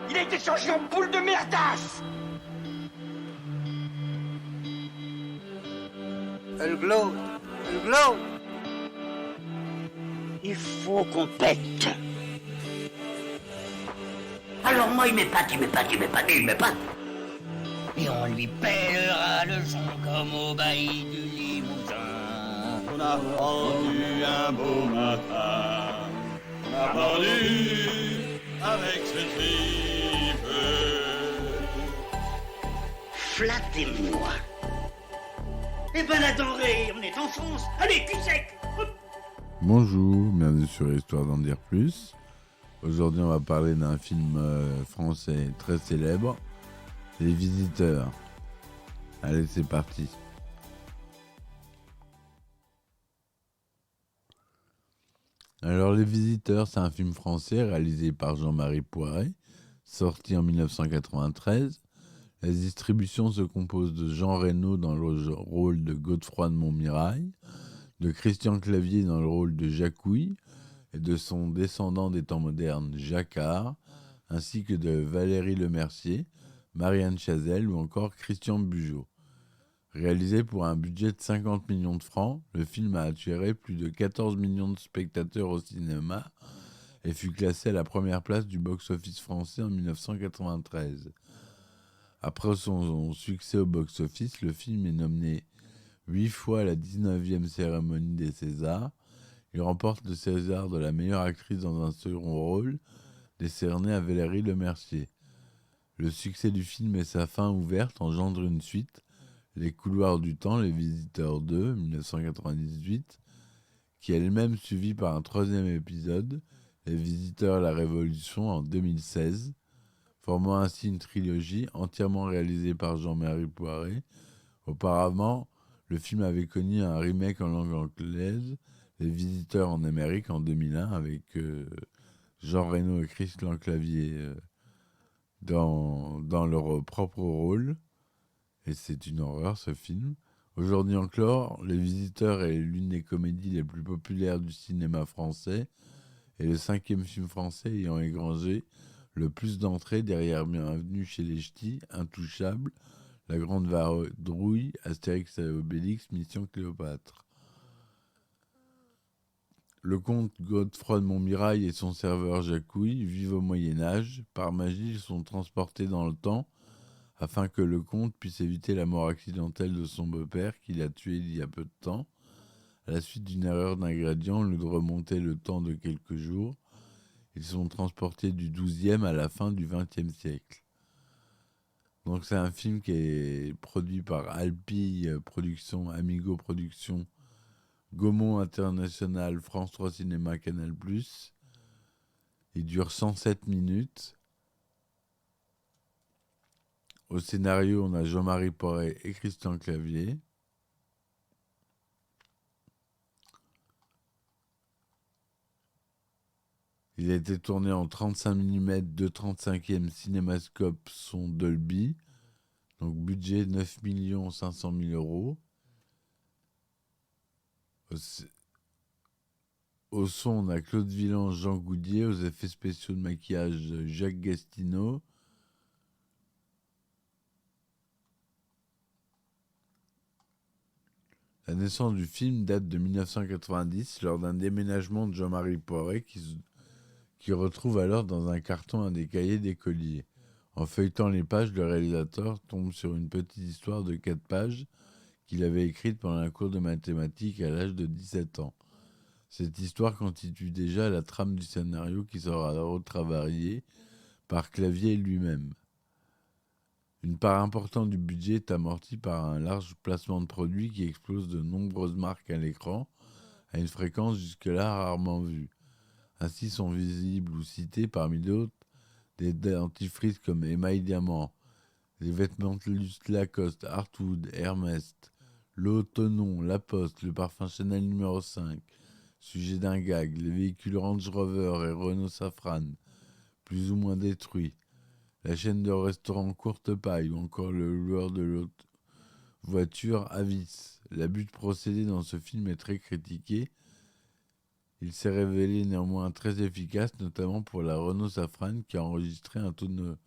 Il a été changé en boule de merdasse. Elle glow. Elle glow. Il faut qu'on pète. Alors moi, il m'épate. Et on lui pèlera le son comme au bailli du Limousin. On a rendu un beau matin. On a pendu avec ce tripe. Flattez-moi. Eh ben la denrée, on est en France. Allez, cul sec. Bonjour, bienvenue sur Histoire d'en dire plus. Aujourd'hui, on va parler d'un film français très célèbre, Les Visiteurs. Allez, c'est parti. Alors, Les Visiteurs, c'est un film français réalisé par Jean-Marie Poiret, sorti en 1993. La distribution se compose de Jean Reno dans le rôle de Godefroy de Montmirail, de Christian Clavier dans le rôle de Jacouille et de son descendant des temps modernes, Jacquard, ainsi que de Valérie Lemercier, Marianne Chazelle ou encore Christian Bugeaud. Réalisé pour un budget de 50 millions de francs, le film a attiré plus de 14 millions de spectateurs au cinéma et fut classé à la première place du box-office français en 1993. Après son succès au box-office, le film est nommé 8 fois à la 19e cérémonie des Césars. Il remporte le César de la meilleure actrice dans un second rôle, décerné à Valérie Lemercier. Le succès du film et sa fin ouverte engendrent une suite, Les Couloirs du Temps, Les Visiteurs 2, 1998, qui est elle-même suivie par un troisième épisode, Les Visiteurs la Révolution, en 2016, formant ainsi une trilogie entièrement réalisée par Jean-Marie Poiret. Auparavant, le film avait connu un remake en langue anglaise, Les Visiteurs en Amérique, en 2001, avec Jean Reno et Christian Clavier dans leur propre rôle. Et c'est une horreur, ce film. Aujourd'hui encore, Les Visiteurs est l'une des comédies les plus populaires du cinéma français et le 5e film français ayant égrangé le plus d'entrées derrière Bienvenue chez les Ch'tis, Intouchables, La Grande Vadrouille, Astérix et Obélix, Mission Cléopâtre. Le comte Godefroy de Montmirail et son serveur Jacouille vivent au Moyen-Âge. Par magie, ils sont transportés dans le temps afin que le comte puisse éviter la mort accidentelle de son beau-père qu'il a tué il y a peu de temps. À la suite d'une erreur d'ingrédient, au lieu de remonter le temps de quelques jours, ils sont transportés du XIIe à la fin du XXe siècle. Donc c'est un film qui est produit par Alpi Productions, Amigo Productions, Gaumont International, France 3 Cinéma, Canal+. Il dure 107 minutes. Au scénario, on a Jean-Marie Poiret et Christian Clavier. Il a été tourné en 35 mm de 35e cinémascope son Dolby. Donc budget 9 500 000 euros. Au son, on a Claude Villan, Jean Goudier. Aux effets spéciaux de maquillage, Jacques Gastineau. La naissance du film date de 1990 lors d'un déménagement de Jean-Marie Poiret qui retrouve alors dans un carton un des cahiers d'écolier. En feuilletant les pages, le réalisateur tombe sur une petite histoire de 4 pages qu'il avait écrite pendant un cours de mathématiques à l'âge de 17 ans. Cette histoire constitue déjà la trame du scénario qui sera retravaillée par Clavier lui-même. Une part importante du budget est amortie par un large placement de produits qui explose de nombreuses marques à l'écran, à une fréquence jusque-là rarement vue. Ainsi sont visibles ou cités parmi d'autres des dentifrices comme Émail Diamant, les vêtements Lacoste, Hartwood, Hermès, l'eau Tonon, La Poste, le parfum Chanel numéro 5, sujet d'un gag, les véhicules Range Rover et Renault Safran, plus ou moins détruits, la chaîne de restaurants Courte Paille ou encore le loueur de l'autre voiture Avis. L'abus de procédé dans ce film est très critiqué Il s'est révélé néanmoins très efficace, notamment pour la Renault Safrane qui a enregistré un taux de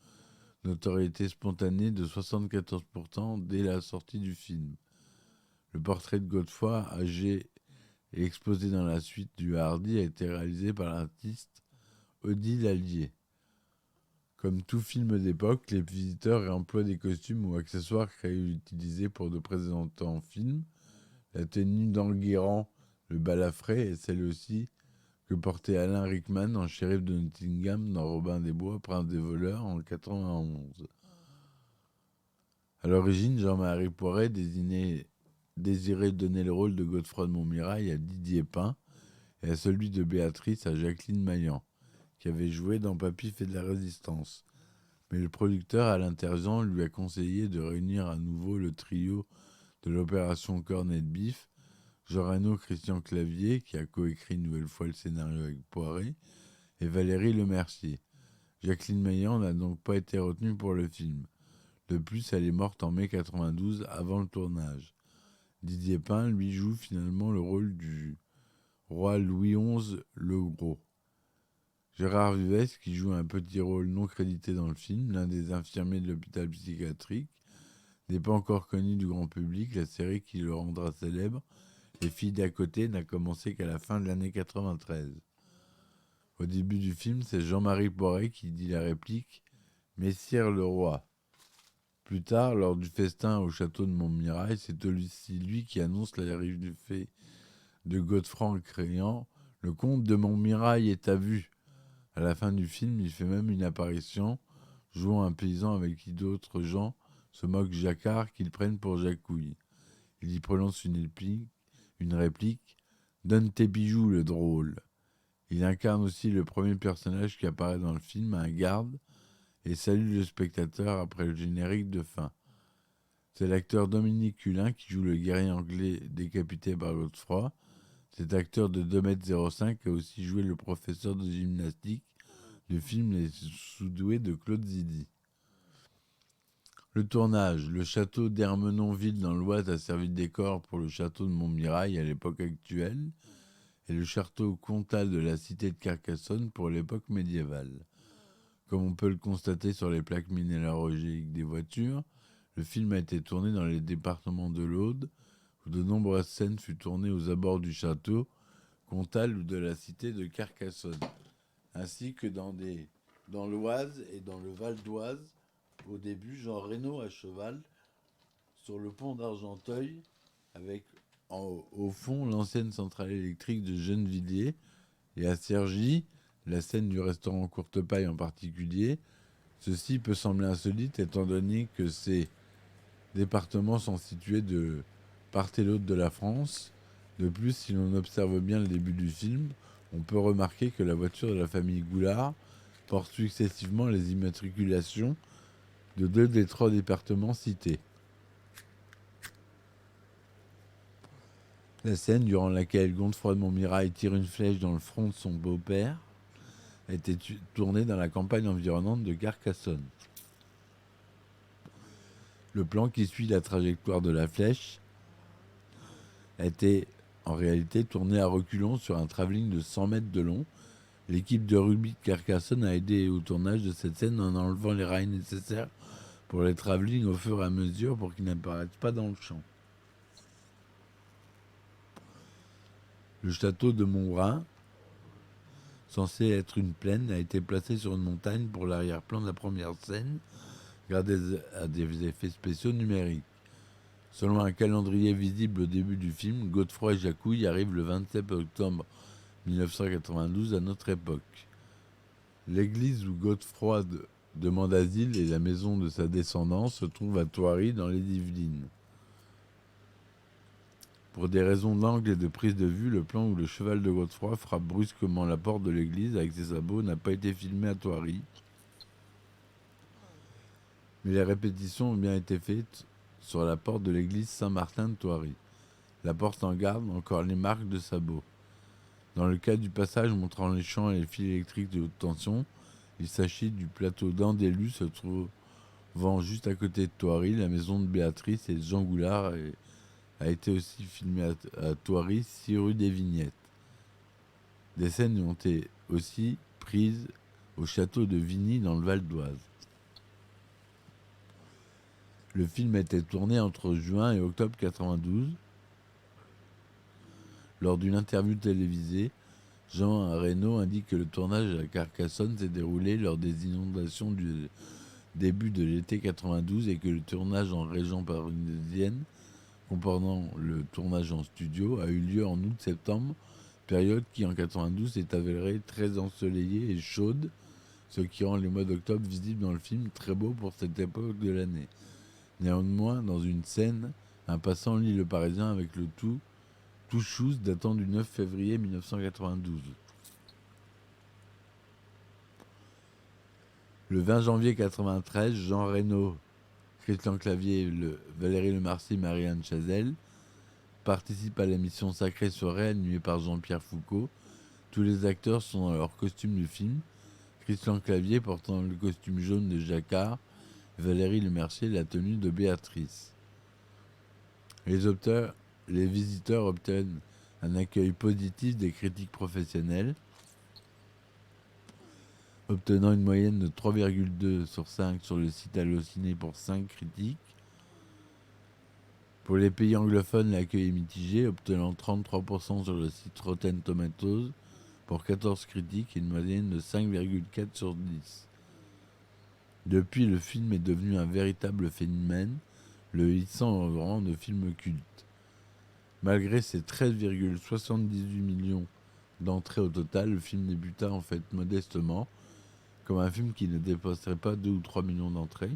notoriété spontanée de 74% dès la sortie du film. Le portrait de Godefroy, âgé et exposé dans la suite du Hardy, a été réalisé par l'artiste Odile Allier. Comme tout film d'époque, les visiteurs réemploient des costumes ou accessoires créés et utilisés pour de précédents films. La tenue d'Enguerrand, le balafré, est celle aussi que portait Alan Rickman en shérif de Nottingham dans Robin des Bois, Prince des voleurs en 1991. À l'origine, Jean-Marie Poiret désirait donner le rôle de Godefroy de Montmirail à Didier Pin et à celui de Béatrice à Jacqueline Maillan, qui avait joué dans Papy fait de la résistance. Mais le producteur, Alain Terzian, lui a conseillé de réunir à nouveau le trio de l'opération Cornet de Bif, Jean Reno, Christian Clavier, qui a coécrit une nouvelle fois le scénario avec Poiret, et Valérie Lemercier. Jacqueline Maillan n'a donc pas été retenue pour le film. De plus, elle est morte en mai 92, avant le tournage. Didier Pin, lui, joue finalement le rôle du roi Louis XI le Gros. Gérard Vives, qui joue un petit rôle non crédité dans le film, l'un des infirmiers de l'hôpital psychiatrique, n'est pas encore connu du grand public. La série qui le rendra célèbre, Les filles d'à côté, n'a commencé qu'à la fin de l'année 93. Au début du film, c'est Jean-Marie Poiret qui dit la réplique « Messire le roi ». Plus tard, lors du festin au château de Montmirail, c'est aussi lui qui annonce l'arrivée de Godefroy en criant « Le comte de Montmirail est à vue ». À la fin du film, il fait même une apparition, jouant un paysan avec qui d'autres gens se moquent Jacquard qu'ils prennent pour Jacouille. Il y prononce une réplique « Donne tes bijoux, le drôle ». Il incarne aussi le premier personnage qui apparaît dans le film, un garde, et salue le spectateur après le générique de fin. C'est l'acteur Dominique Cullin qui joue le guerrier anglais décapité par Godefroy. Cet acteur de 2,05 m a aussi joué le professeur de gymnastique du film Les Sous-doués de Claude Zidi. Le tournage. Le château d'Ermenonville dans l'Oise a servi de décor pour le château de Montmirail à l'époque actuelle et le château comtal de la cité de Carcassonne pour l'époque médiévale. Comme on peut le constater sur les plaques minéralogiques des voitures, le film a été tourné dans les départements de l'Aude, où de nombreuses scènes furent tournées aux abords du château comtal ou de la cité de Carcassonne, ainsi que dans l'Oise et dans le Val d'Oise. Au début, Jean Reno à cheval sur le pont d'Argenteuil, avec au fond l'ancienne centrale électrique de Gennevilliers, et à Cergy, la scène du restaurant Courtepaille en particulier. Ceci peut sembler insolite étant donné que ces départements sont situés de part et l'autre de la France. De plus, si l'on observe bien le début du film, on peut remarquer que la voiture de la famille Goulard porte successivement les immatriculations de 2 des 3 départements cités. La scène durant laquelle Godefroy de Montmirail tire une flèche dans le front de son beau-père a été tournée dans la campagne environnante de Carcassonne. Le plan qui suit la trajectoire de la flèche a été en réalité tourné à reculons sur un travelling de 100 mètres de long. L'équipe de rugby de Carcassonne a aidé au tournage de cette scène en enlevant les rails nécessaires pour les travelling au fur et à mesure pour qu'ils n'apparaissent pas dans le champ. Le château de Montbrun, censé être une plaine, a été placé sur une montagne pour l'arrière-plan de la première scène, grâce à des effets spéciaux numériques. Selon un calendrier visible au début du film, Godefroy et Jacouille arrivent le 27 octobre 1992 à notre époque. L'église où Godefroy demande asile et la maison de sa descendance se trouvent à Thoiry dans les Yvelines. Pour des raisons d'angle et de prise de vue, le plan où le cheval de Godefroy frappe brusquement la porte de l'église avec ses sabots n'a pas été filmé à Thoiry. Mais les répétitions ont bien été faites sur la porte de l'église Saint-Martin de Thoiry. La porte en garde encore les marques de sabots. Dans le cas du passage montrant les champs et les fils électriques de haute tension, il s'agit du plateau d'Andelu se trouvant juste à côté de Thoiry. La maison de Béatrice et de Jean Goulard a été aussi filmée à Thoiry, 6 rue des Vignettes. Des scènes ont été aussi prises au château de Vigny dans le Val d'Oise. Le film a été tourné entre juin et octobre 92. Lors d'une interview télévisée, Jean Reno indique que le tournage à Carcassonne s'est déroulé lors des inondations du début de l'été 92 et que le tournage en région parisienne, comprenant le tournage en studio, a eu lieu en août-septembre, période qui en 92 s'est avérée très ensoleillée et chaude, ce qui rend les mois d'octobre visibles dans le film très beaux pour cette époque de l'année. Néanmoins, dans une scène, un passant lit Le Parisien avec le tout chose datant du 9 février 1992. Le 20 janvier 93, Jean Reno, Christian Clavier, Valérie Lemercier, Marianne Chazelle participent à l'émission Sacré Soirée animée par Jean-Pierre Foucault. Tous les acteurs sont dans leur costume du film. Christian Clavier portant le costume jaune de Jacquard, Valérie Lemercier la tenue de Béatrice. Les visiteurs obtiennent un accueil positif des critiques professionnelles, obtenant une moyenne de 3,2 sur 5 sur le site Allociné pour 5 critiques. Pour les pays anglophones, l'accueil est mitigé, obtenant 33% sur le site Rotten Tomatoes pour 14 critiques et une moyenne de 5,4 sur 10. Depuis, le film est devenu un véritable phénomène, le hissant au rang de film culte. Malgré ses 13,78 millions d'entrées au total, le film débuta en fait modestement, comme un film qui ne dépasserait pas 2 ou 3 millions d'entrées.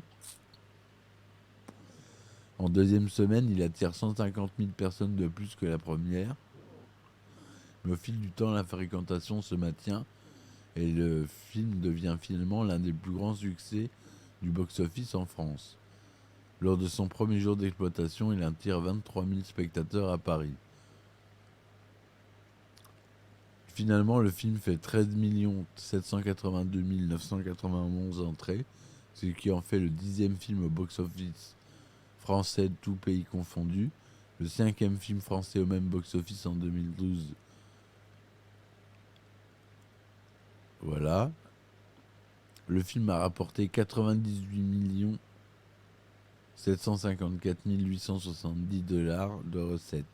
En deuxième semaine, il attire 150 000 personnes de plus que la première. Mais au fil du temps, la fréquentation se maintient et le film devient finalement l'un des plus grands succès du box-office en France. Lors de son premier jour d'exploitation, il attire 23 000 spectateurs à Paris. Finalement, le film fait 13 782 991 entrées, ce qui en fait le 10e film au box-office français, tous pays confondus, le 5e film français au même box-office en 2012. Voilà. Le film a rapporté 98 754 870 $ de recettes.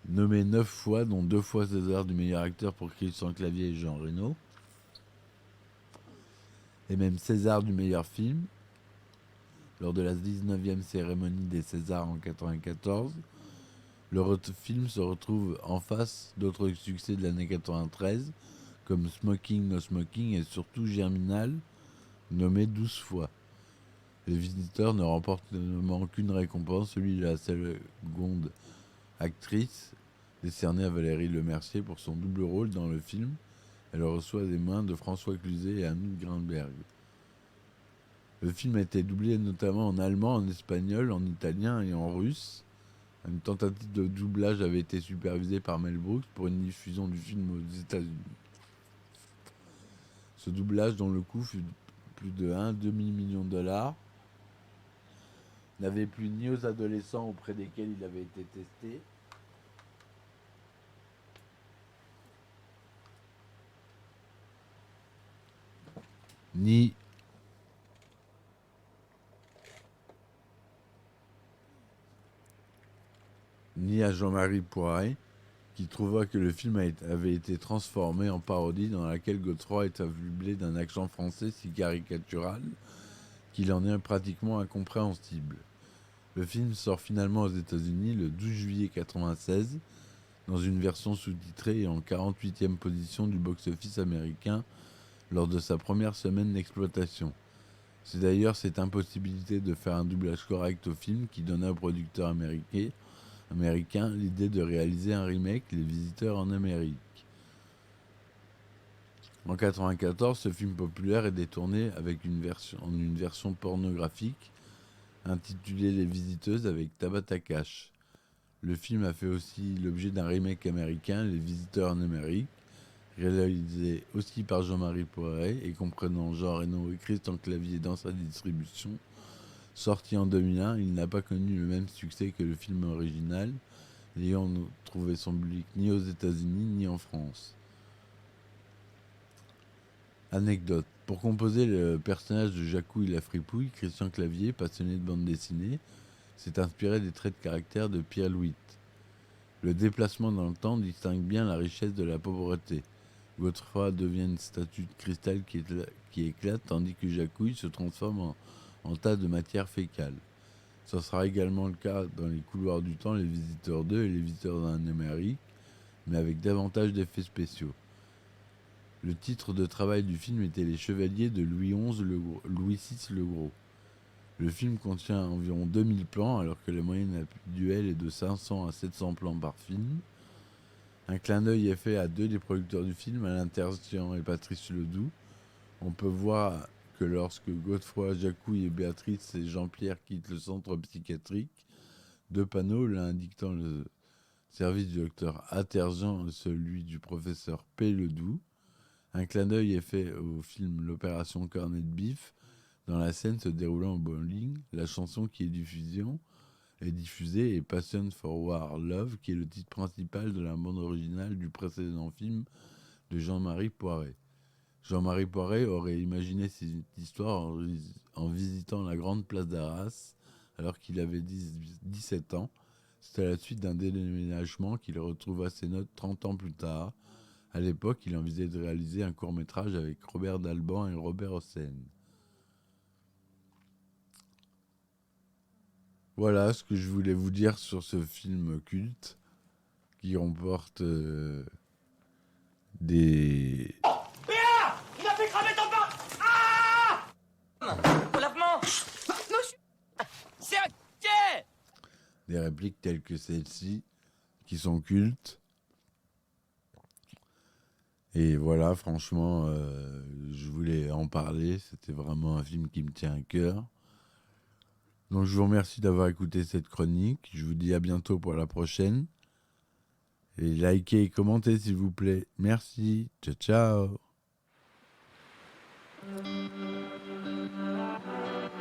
Nommé 9 fois, dont 2 fois César du meilleur acteur pour Christian Clavier et Jean Reno. Et même César du meilleur film, lors de la 19e cérémonie des Césars en 1994. Le film se retrouve en face d'autres succès de l'année 93, comme Smoking No Smoking et surtout Germinal, nommé 12 fois. Les visiteurs ne remportent qu'une récompense, celui de la seconde actrice, décernée à Valérie Lemercier pour son double rôle dans le film. Elle reçoit des mains de François Cluzet et Anouk Grimberg. Le film a été doublé notamment en allemand, en espagnol, en italien et en russe. Une tentative de doublage avait été supervisée par Mel Brooks pour une diffusion du film aux États-Unis. Ce doublage, dont le coût fut plus de 1,5 million de $, n'avait plu ni aux adolescents auprès desquels il avait été testé, ni à Jean-Marie Poiret, qui trouva que le film avait été transformé en parodie dans laquelle Godefroy est affublé d'un accent français si caricatural qu'il en est pratiquement incompréhensible. Le film sort finalement aux États-Unis le 12 juillet 1996 dans une version sous-titrée et en 48e position du box-office américain lors de sa première semaine d'exploitation. C'est d'ailleurs cette impossibilité de faire un doublage correct au film qui donna au producteur américain l'idée de réaliser un remake, Les Visiteurs en Amérique. En 1994, ce film populaire est détourné avec une version pornographique intitulée Les Visiteuses avec Tabitha Cash. Le film a fait aussi l'objet d'un remake américain, Les Visiteurs en Amérique, réalisé aussi par Jean-Marie Poiret et comprenant Jean Reno et Christian Clavier dans sa distribution. Sorti en 2001, il n'a pas connu le même succès que le film original, n'ayant trouvé son public ni aux États-Unis ni en France. Anecdote. Pour composer le personnage de Jacouille la fripouille, Christian Clavier, passionné de bande dessinée, s'est inspiré des traits de caractère de Pierre Louit. Le déplacement dans le temps distingue bien la richesse de la pauvreté. Godefroy devient une statue de cristal qui éclate, tandis que Jacouille se transforme en tas de matière fécale. Ce sera également le cas dans Les Couloirs du Temps, Les Visiteurs 2 et Les Visiteurs en Amérique, mais avec davantage d'effets spéciaux. Le titre de travail du film était Les Chevaliers de Louis VI le Gros. Le film contient environ 2000 plans, alors que la moyenne habituelle est de 500 à 700 plans par film. Un clin d'œil est fait à deux des producteurs du film, Alain Terzian et Patrice Ledoux. On peut voir que lorsque Godefroy, Jacouille et Béatrice et Jean-Pierre quittent le centre psychiatrique, deux panneaux, l'un indiquant le service du docteur A. Terzian et celui du professeur P. Ledoux. Un clin d'œil est fait au film L'Opération Cornet de Bif, dans la scène se déroulant au bowling. La chanson qui est diffusée est Passion for War Love, qui est le titre principal de la bande originale du précédent film de Jean-Marie Poiret. Jean-Marie Poiret aurait imaginé cette histoire en visitant la grande place d'Arras alors qu'il avait 17 ans. C'est à la suite d'un déménagement qu'il retrouva ses notes 30 ans plus tard. À l'époque, il envisageait de réaliser un court-métrage avec Robert Dalban et Robert Hossein. Voilà ce que je voulais vous dire sur ce film culte qui remporte des... Béa! Il a fait cramer ton pain! Au lavement! C'est un quai! des répliques telles que celle-ci qui sont cultes. Et voilà, franchement, je voulais en parler. C'était vraiment un film qui me tient à cœur. Donc je vous remercie d'avoir écouté cette chronique. Je vous dis à bientôt pour la prochaine. Et likez et commentez s'il vous plaît. Merci. Ciao, ciao.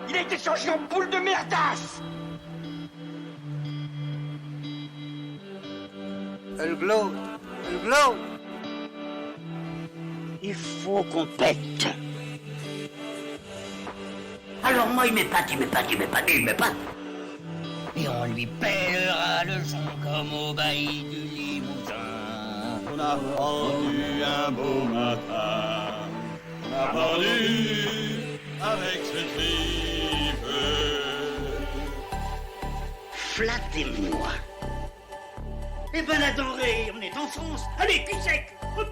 Il a été changé en boule de merdasse! Elle glow. Elle glow. Il faut qu'on pète. Alors moi, il m'épate. Et on lui pèlera le son comme au bailli du Limousin. On a pendu un beau matin, on a pendu avec ce tripe. Flattez-moi. Eh ben la denrée, on est en France. Allez, cul sec. Hop.